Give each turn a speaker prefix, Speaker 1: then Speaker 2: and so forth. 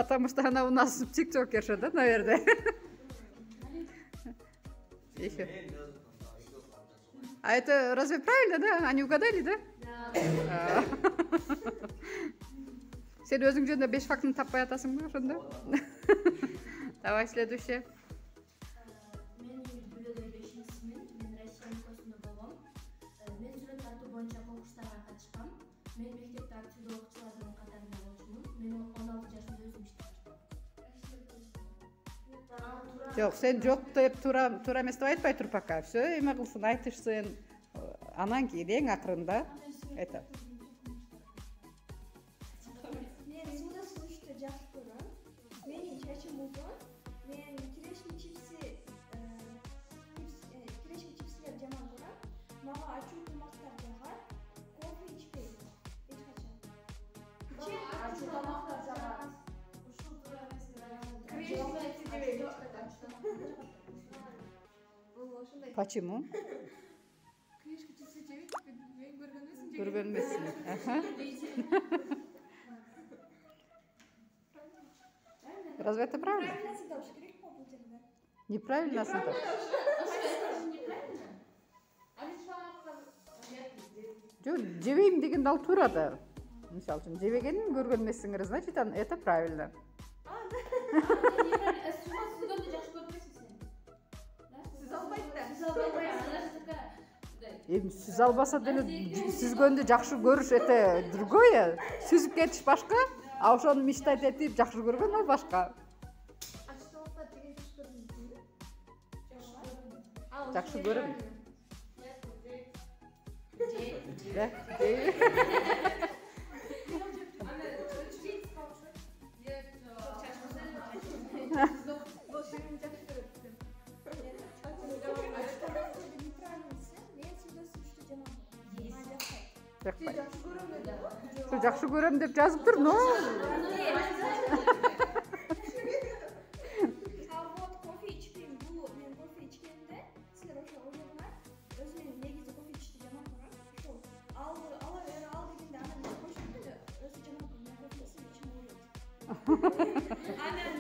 Speaker 1: Потому что она у нас тиктокерша, да, наверное? А это разве правильно, да? Они угадали, да? Да. Сен өзің жөнінде 5 фактыны таппай атасың ба ошондо? Давай, следующее.
Speaker 2: Мен Бүлөгөй 5-симин, мен Россия өлкөсүндө болгом. Мен сүрөт тартуу боюнча конкурстарга катышкам. Мен мектепте активдүү окуучулардын катарында болчумун. Мен 16 жашымда өзүм иштеп баштадым.
Speaker 1: Жок, сен жок деп туура эмес деп айтпай тур пока. Всё эме кылсын, айтышсын. Анан кийин эң акырында айта.
Speaker 3: Мен суда сунушту жакшы көрөм. Менин чачым узун. Мен кирешки чипсилер жаман көрөм. Мага ачуу тамактар жагат. Кофе ичпейм. Эч качан.
Speaker 2: Ачуу тамактар жагат. Ушул туура эмес деп
Speaker 1: Почему?
Speaker 2: Кирешки чипсы жебейт, мен көргөн эмесмин.
Speaker 1: Көргөн эмессиң. Разве это правильно?
Speaker 3: Правильно задавыш керек по бул жерде.
Speaker 1: Неправильно сынтап. Жок, жебейм деген ал туура да. Мисалы үчүн жебегенин көргөн эмессиңер, значит, это правильно. Сүз албаса деле сүзгөндү жакшы көрүш это другое. Сүзүп кетиш башка, а ошону мечтать этип жакшы көргөн ал башка. Жакшы көрөм. Жакшы көрөм деп жазып тур, но
Speaker 3: Кофе ичпейм. Бул мен кофе ичкенде, силер ошо ойлоңар. Өзүм негизи кофе ичти жаман көрөм. Ошол ал дегенде анан кофе ичмей кофе ичим ойлойт. Анан